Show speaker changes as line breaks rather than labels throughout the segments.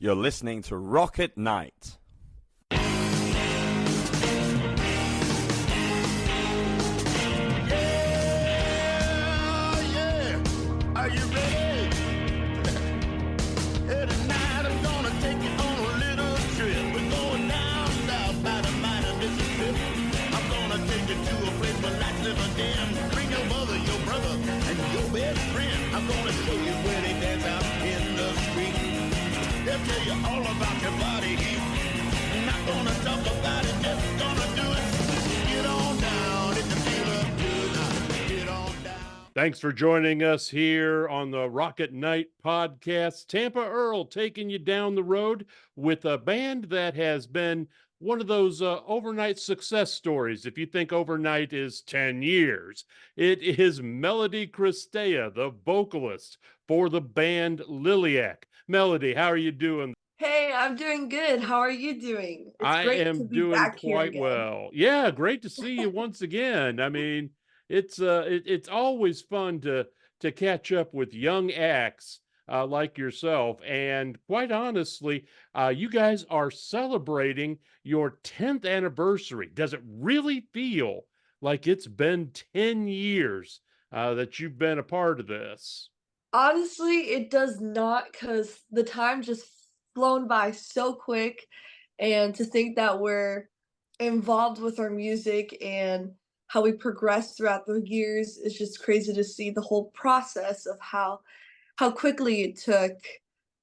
You're listening to Rocket Night.
Are you ready? Tonight I'm gonna take you on a little trip. We're going down south by the mighty Mississippi. I'm gonna take you to a place where lights never dim. Bring your mother, your brother, and your best friend. I'm gonna show you where they dance out in the street. They'll tell you all about your body heat. I'm not gonna talk about it, just gonna do it. Get on down, if you feel up good. Get on down.
Thanks for joining us here on the Rocket Night podcast. Tampa Earl taking you down the road with a band that has been one of those overnight success stories. If you think overnight is 10 years, it is Melody Cristea, the vocalist for the band Liliac. Melody, how are you doing?
Hey, I'm doing good. How are you doing? It's
I
great to
am
be
doing
back here
quite
again.
well. Yeah, great to see you once again. I mean, it's always fun to catch up with young acts like yourself. And quite honestly, you guys are celebrating your 10th anniversary. Does it really feel like it's been 10 years that you've been a part of this?
Honestly, it does not because the time just flown by so quick. And to think that we're involved with our music and how we progress throughout the years is just crazy to see the whole process of how quickly it took.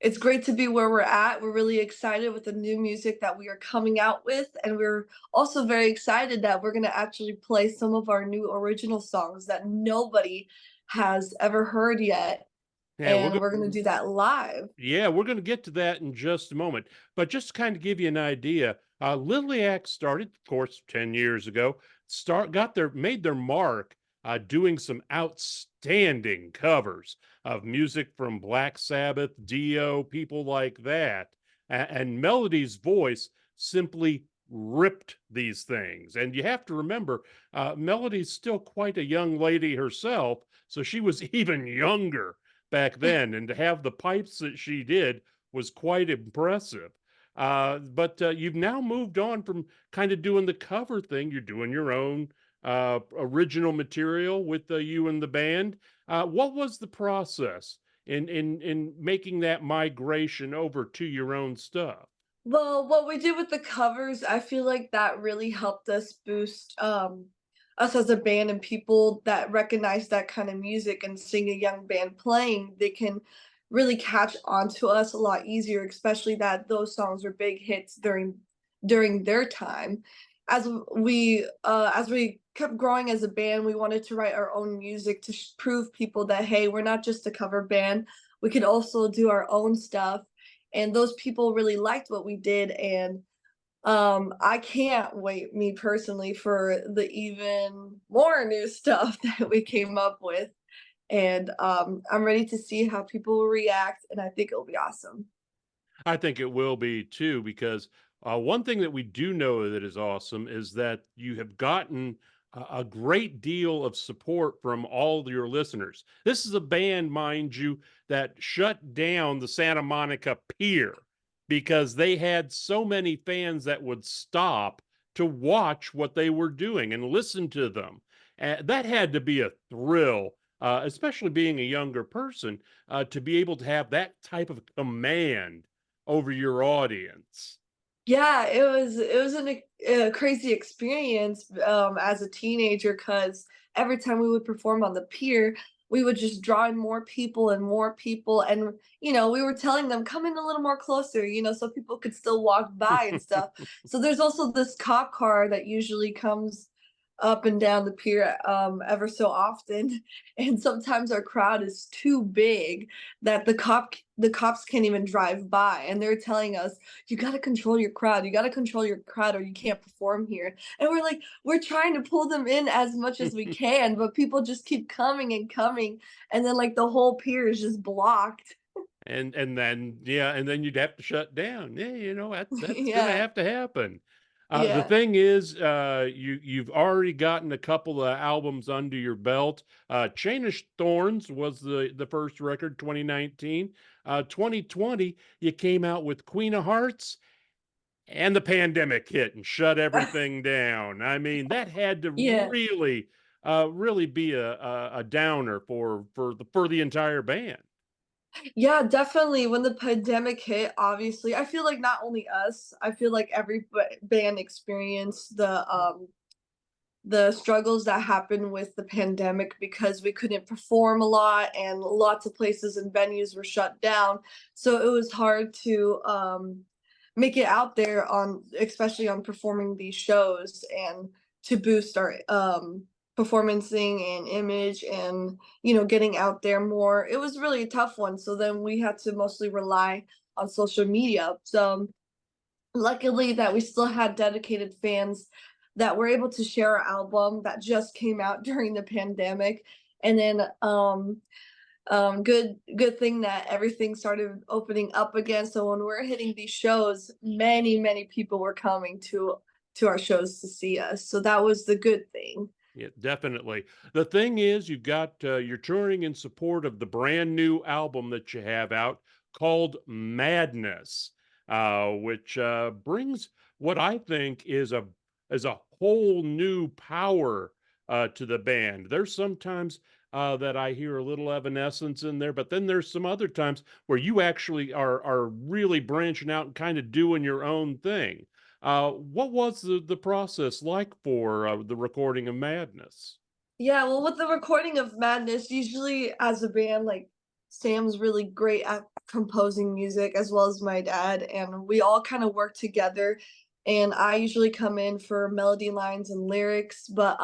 It's great to be where we're at. We're really excited with the new music that we are coming out with, and we're also very excited that we're gonna actually play some of our new original songs that nobody has ever heard yet,
Yeah,
and we're gonna do that live.
we're going to get to that in just a moment. But just to kind of give you an idea, Liliac started, of course, 10 years ago. Made their mark doing some outstanding covers of music from Black Sabbath, Dio, people like that. And Melody's voice simply ripped these things. And you have to remember, Melody's still quite a young lady herself, so she was even younger back then, and to have the pipes that she did was quite impressive. But you've now moved on from kind of doing the cover thing. You're doing your own original material with you and the band. What was the process in making that migration over to your own stuff?
Well, what we did with the covers, I feel like that really helped us boost us as a band, and people that recognize that kind of music and seeing a young band playing, they can really catch on to us a lot easier, especially that those songs were big hits during their time. As we kept growing as a band, we wanted to write our own music to prove people that hey, we're not just a cover band. We could also do our own stuff, and those people really liked what we did. And I can't wait, me personally, for the even more new stuff that we came up with. And I'm ready to see how people will react, and I think it'll be awesome.
I think it will be too, because one thing that we do know that is awesome is that you have gotten a great deal of support from all your listeners. This is a band, mind you, that shut down the Santa Monica Pier because they had so many fans that would stop to watch what they were doing and listen to them. That had to be a thrill, especially being a younger person, to be able to have that type of command over your audience.
Yeah, it was a crazy experience as a teenager because every time we would perform on the pier, we would just draw in more people, and we were telling them come in a little more closer, so people could still walk by and stuff. So there's also this cop car that usually comes up and down the pier ever so often, and sometimes our crowd is too big that the cops can't even drive by, and they're telling us you got to control your crowd, or you can't perform here. And we're like, we're trying to pull them in as much as we can, but people just keep coming and coming, and then like the whole pier is just blocked.
And then you'd have to shut down. Yeah, that's gonna
Yeah.
have to happen. The
Yeah.
thing is, you've already gotten a couple of albums under your belt. Chain of Thorns was the first record, 2019. 2020, you came out with Queen of Hearts, and the pandemic hit and shut everything down. I mean, that had to
Yeah.
really be a downer for the entire band.
Yeah, definitely. When the pandemic hit, obviously, I feel like not only us, I feel like every band experienced the struggles that happened with the pandemic because we couldn't perform a lot and lots of places and venues were shut down. So it was hard to make it out there on especially on performing these shows and to boost our performancing and image and getting out there more. It was really a tough one. So then we had to mostly rely on social media. So luckily that we still had dedicated fans that were able to share our album that just came out during the pandemic. And then good thing that everything started opening up again. So when we're hitting these shows, many people were coming to our shows to see us. So that was the good thing.
Yeah, definitely. The thing is, you're touring in support of the brand new album that you have out called Madness, which brings what I think is a whole new power to the band. There's sometimes that I hear a little Evanescence in there, but then there's some other times where you actually are really branching out and kind of doing your own thing. What was the process like for the recording of Madness?
Yeah, well, with the recording of Madness, usually as a band, like Sam's really great at composing music as well as my dad, and we all kind of work together. And I usually come in for melody lines and lyrics, but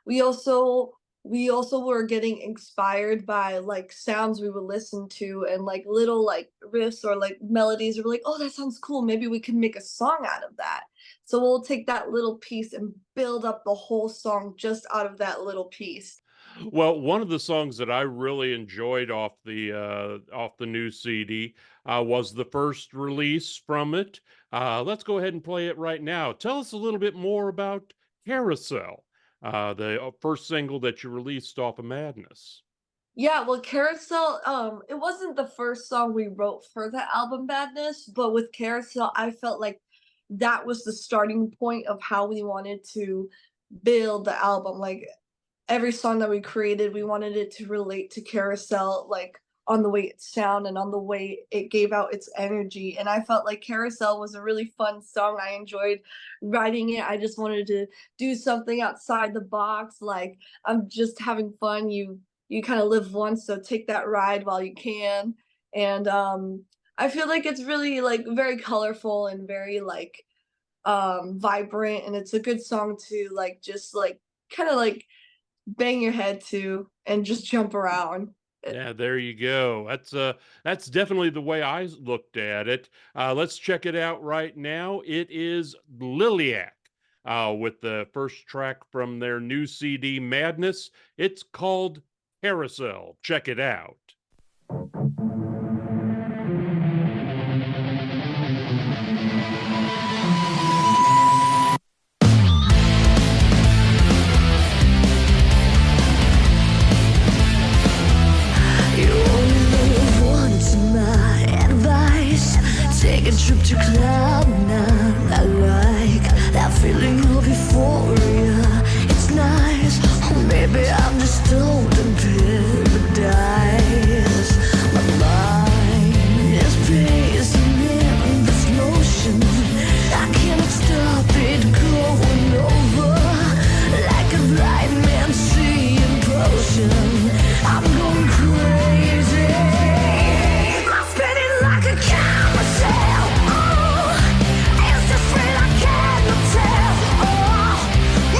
we also we also were getting inspired by like sounds we would listen to and like little like riffs or like melodies. We're like, oh, that sounds cool. Maybe we can make a song out of that. So we'll take that little piece and build up the whole song just out of that little piece.
Well, one of the songs that I really enjoyed off the new CD was the first release from it. Let's go ahead and play it right now. Tell us a little bit more about Carousel, the first single that you released off of Madness.
Yeah, well, Carousel, it wasn't the first song we wrote for the album Madness, but with Carousel, I felt like that was the starting point of how we wanted to build the album. Like every song that we created, we wanted it to relate to Carousel, like on the way it sound and on the way it gave out its energy. And I felt like Carousel was a really fun song. I enjoyed writing it. I just wanted to do something outside the box. Like I'm just having fun. You kind of live once, so take that ride while you can. And I feel like it's really like very colorful and very like vibrant, and it's a good song to like just like kind of like bang your head to and just jump around.
Yeah, there you go. That's definitely the way looked at it. Let's check it out right now. It is Liliac with the first track from their new CD, Madness. It's called Carousel. Check it out.
Take a trip to cloud nine. I like that feeling of euphoria. It's nice, or maybe I'm just stoned in paradise. My mind is pacing in this motion. I cannot stop it going over like a blind man seeing potion. I'm going crazy. I'm spinning like a carousel. Oh, it's the thrill I cannot tell. Oh,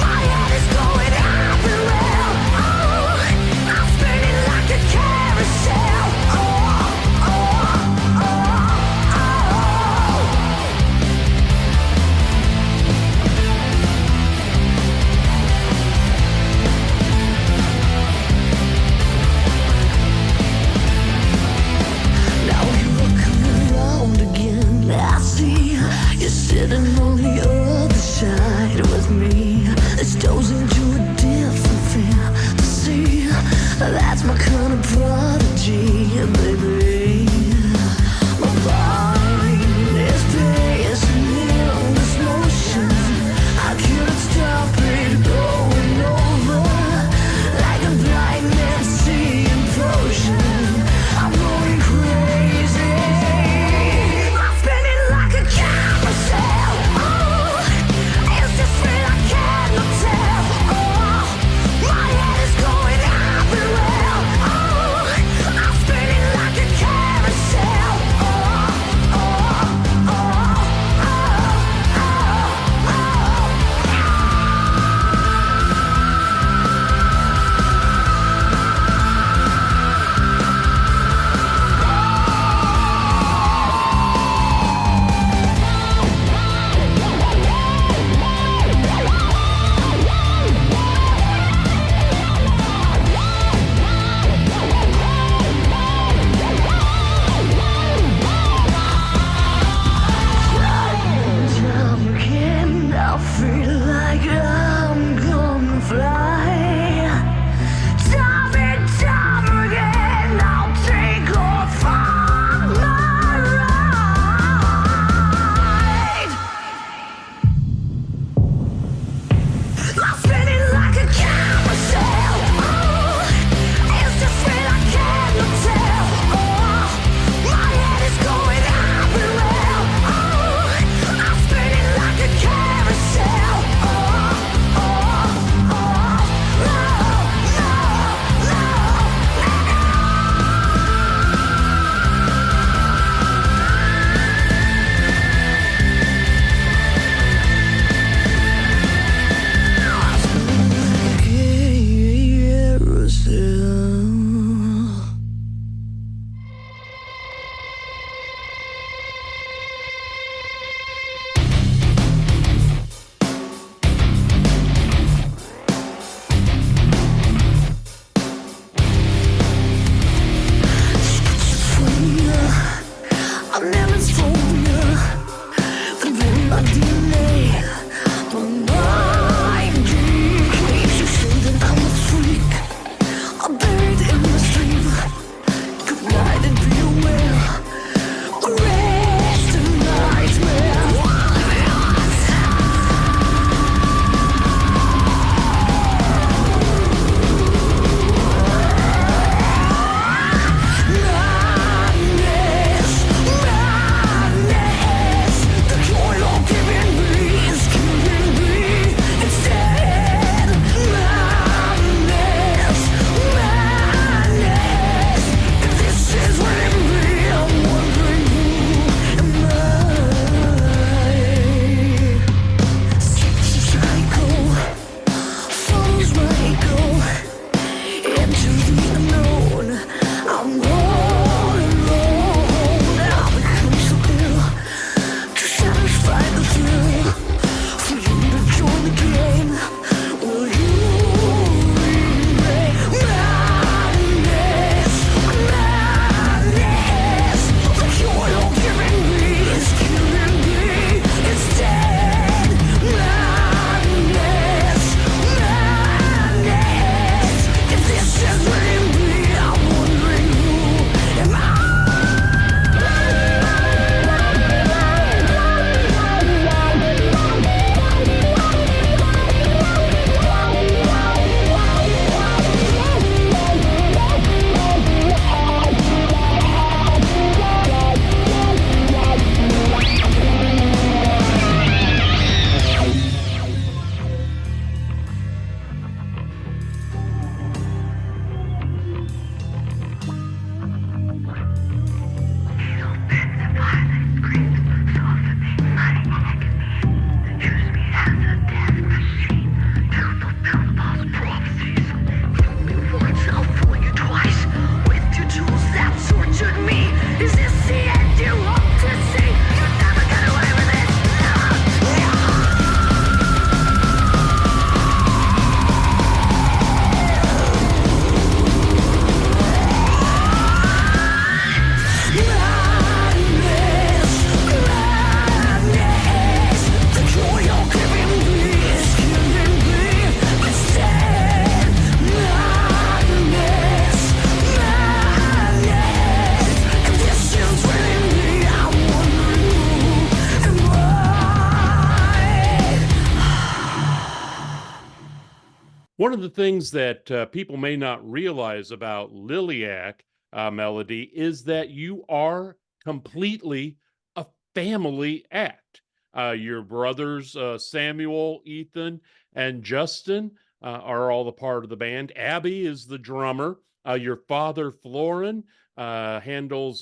my head is going everywhere. Oh, I'm spinning like a carousel. Oh, oh, oh, oh. Now you're coming around again. I see you're sitting on the other side.
One of the things that people may not realize about Liliac, Melody, is that you are completely a family act. Your brothers, Samuel, Ethan, and Justin, are all a part of the band. Abby is the drummer. Your father, Florin, handles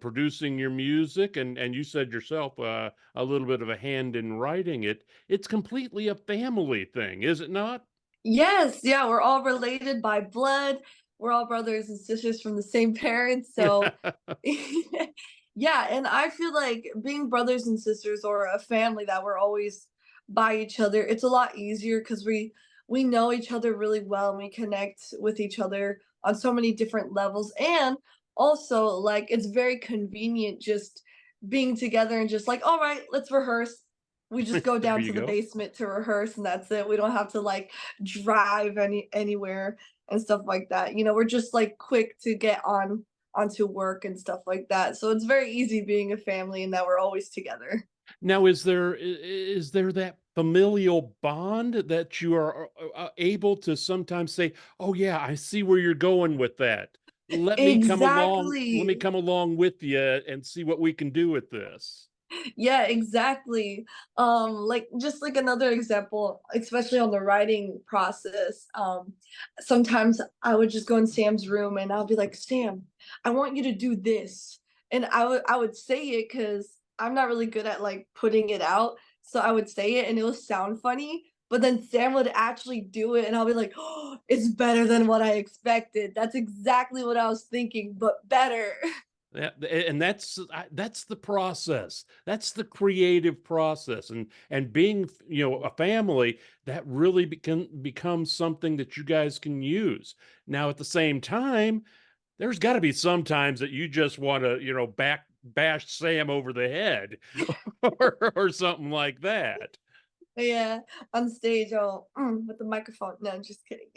producing your music, and you said yourself a little bit of a hand in writing it. It's completely a family thing, is it not?
Yes, yeah, we're all related by blood. We're all brothers and sisters from the same parents. So, yeah, and I feel like being brothers and sisters or a family that we're always by each other, it's a lot easier because we know each other really well and we connect with each other on so many different levels. And also, like, it's very convenient just being together and just like, all right, let's rehearse. We just go
There
down
you
to the
go.
basement to rehearse and that's it. We don't have to like drive anywhere and stuff like that. You know, we're just like quick to get onto work and stuff like that. So it's very easy being a family and that we're always together.
Now, is there that familial bond that you are able to sometimes say, "Oh yeah, I see where you're going with that. Let me come along. Let me
Exactly.
come along with you and see what we can do with this."
Yeah, exactly. Like just like another example, especially on the writing process. Sometimes I would just go in Sam's room and I'll be like, Sam, I want you to do this. And I would say it because I'm not really good at like putting it out. So I would say it and it will sound funny. But then Sam would actually do it and I'll be like, oh, it's better than what I expected. That's exactly what I was thinking, but better.
Yeah, and that's the process. That's the creative process, and being a family that really becomes something that you guys can use. Now, at the same time, there's got to be some times that you just want to bash Sam over the head or something like that.
Yeah, on stage, oh, with the microphone. No, I'm just kidding.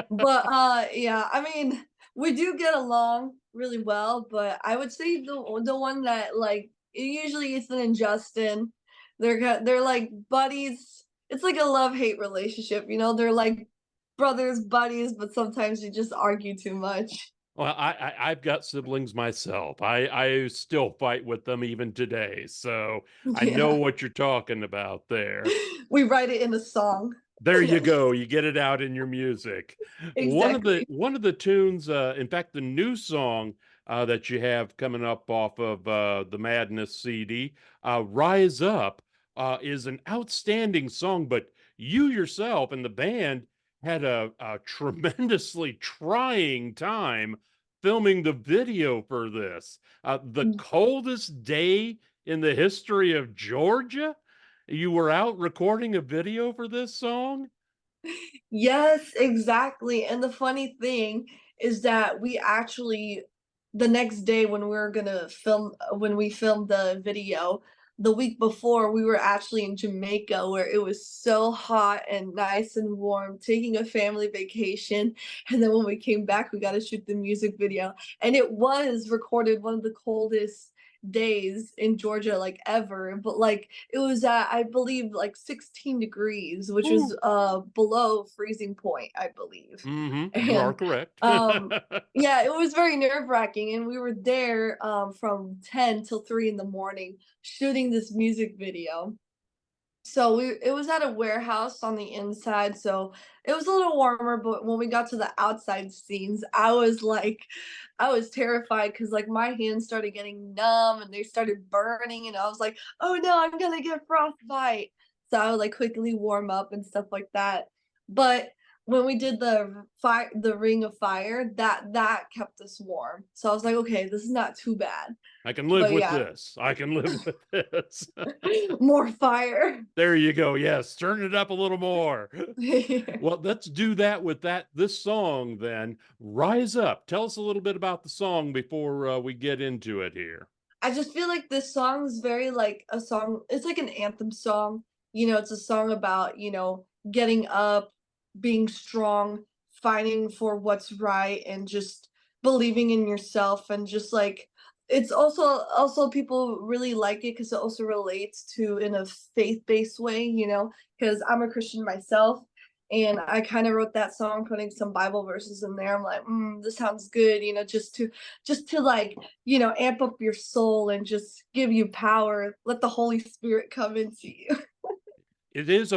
But yeah, I mean, we do get along really well, but I would say the one that like usually Ethan and Justin, they're like buddies. It's like a love-hate relationship, you know? They're like brothers, buddies, but sometimes you just argue too much.
Well, I've got siblings myself. I still fight with them even today, so I know
Yeah.
what you're talking about there.
We write it in a song.
There you go. You get it out in your music.
Exactly.
One of the tunes, in fact, the new song that you have coming up off of the Madness CD, "Rise Up," is an outstanding song. But you yourself and the band had a tremendously trying time filming the video for this. The coldest day in the history of Georgia. You were out recording a video for this song?
Yes, exactly. And the funny thing is that we actually the next day when we were gonna film when we filmed the video, the week before we were actually in Jamaica where it was so hot and nice and warm, taking a family vacation. And then when we came back, we got to shoot the music video. And it was recorded one of the coldest days in Georgia like ever. But like it was at I believe like 16 degrees, which was
Ooh.
below freezing point, I believe.
You are
And
correct.
um yeah, it was very nerve-wracking and we were there from 10 till 3 in the morning shooting this music video. So it was at a warehouse on the inside, so it was a little warmer, but when we got to the outside scenes, I was terrified because like my hands started getting numb and they started burning, and I was like, oh no, I'm gonna get frostbite. So I would like quickly warm up and stuff like that. But when we did the ring of fire, that kept us warm. So I was like, okay, this is not too bad.
I can live
But
with
yeah,
this. I can live with this.
more fire.
There you go. Yes, turn it up a little more. Well, let's do that with this song then. Rise Up. Tell us a little bit about the song before we get into it here.
I just feel like this song is very like a song, it's like an anthem song. You know, it's a song about, you know, getting up, being strong, fighting for what's right, and just believing in yourself. And just like, it's also people really like it because it also relates to in a faith-based way, you know, because I'm a Christian myself. and I kind of wrote that song putting some Bible verses in there. I'm like, this sounds good, just to like, amp up your soul and just give you power. Let the Holy Spirit come into you.
It is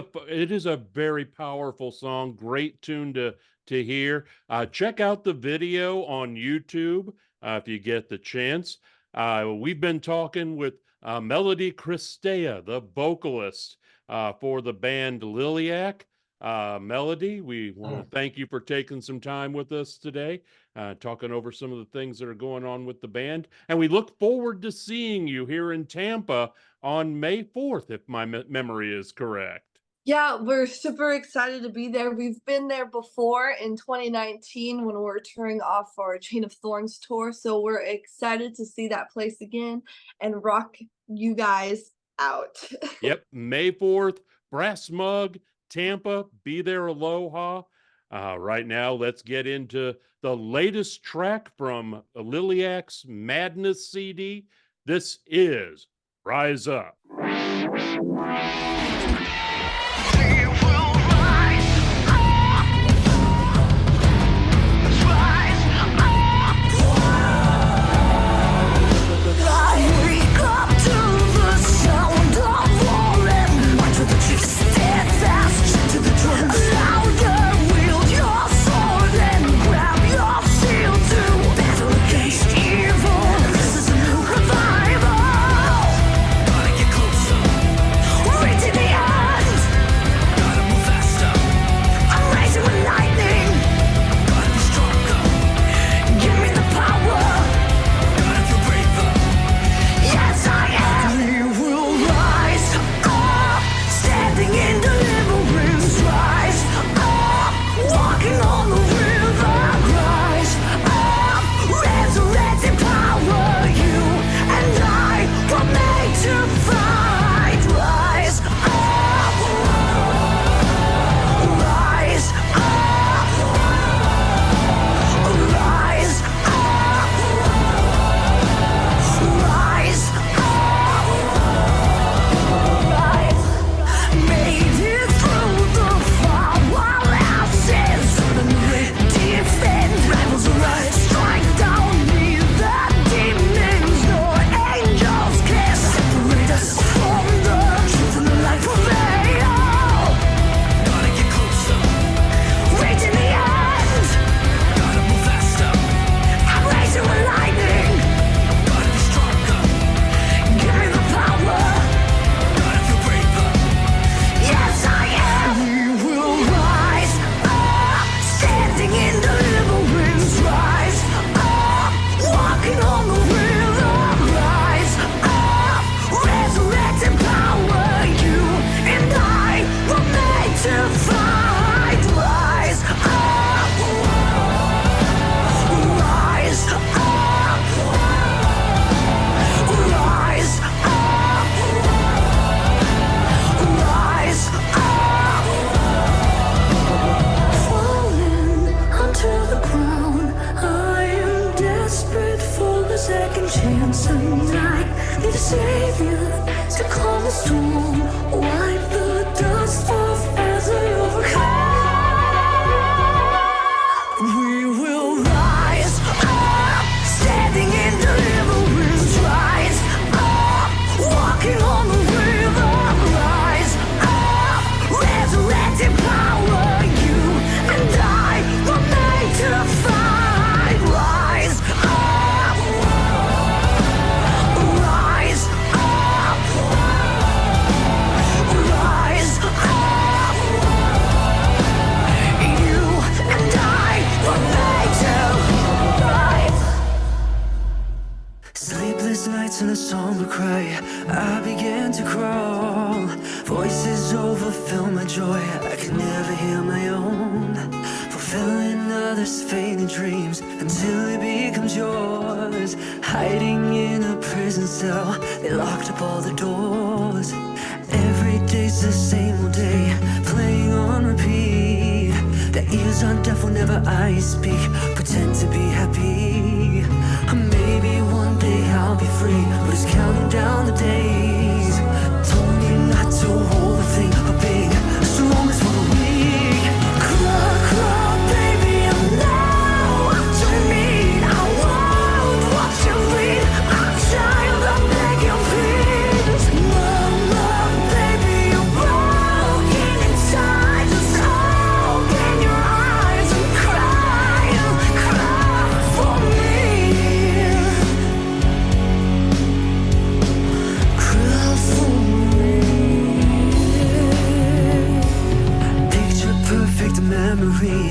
a very powerful song. Great tune to hear. Check out the video on YouTube if you get the chance. We've been talking with Melody Cristea, the vocalist for the band Liliac. Melody, we want to thank you for taking some time with us today, talking over some of the things that are going on with the band. And we look forward to seeing you here in Tampa on May 4th, if my memory is correct.
Yeah, we're super excited to be there. We've been there before in 2019 when we were touring off our Chain of Thorns tour. So we're excited to see that place again and rock you guys out.
Yep, May 4th, Brass Mug, Tampa, be there, aloha. Right now, let's get into the latest track from Liliac's Madness CD. This is Rise Up.
Told me not to overthink, but being strong is for the weak.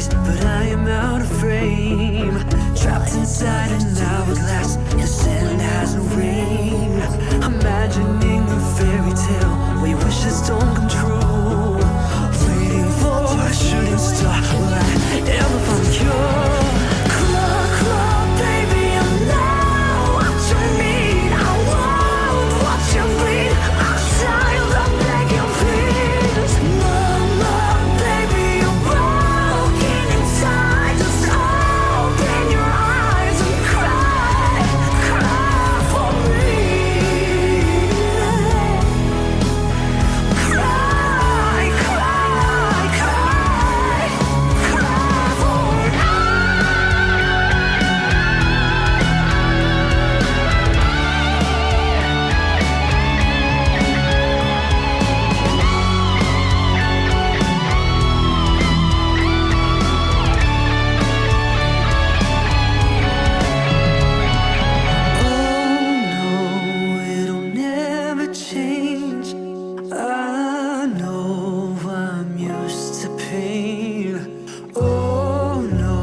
days, but I am out of frame. Trapped inside an hourglass, your sand has no rain. Imagining a fairy tale where your wishes don't come true. Waiting for a shooting star, will I ever find a cure? Crawl, crawl, baby, I'm now what you need. I won't watch you bleed. I'll child, I'll beg you please. Mama, baby, you're broken inside. Just open your eyes and cry, cry for me. Cry, cry, cry, cry for me. Oh no, it'll never change. I know I'm used to pain. Oh no,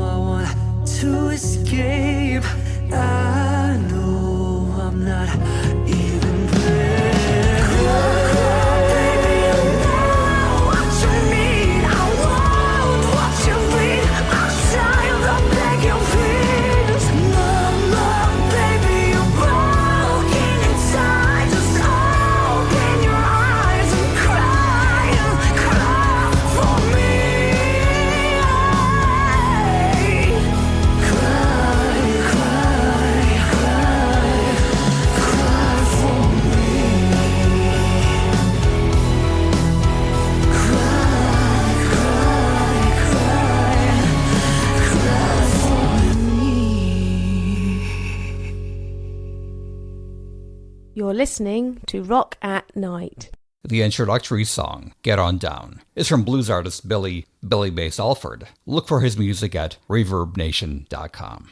I want to escape. I know I'm not even brave. Baby, I know what you need. I won't watch you bleed. I'll child, I'll beg you please. Mama, baby, you're broken inside. Just open your eyes and cry for me. Cry, cry, cry for me. Cry, cry for me.
You're listening to Rock at Night.
The introductory song, Get On Down, is from blues artist Billy Bass Alford. Look for his music at ReverbNation.com.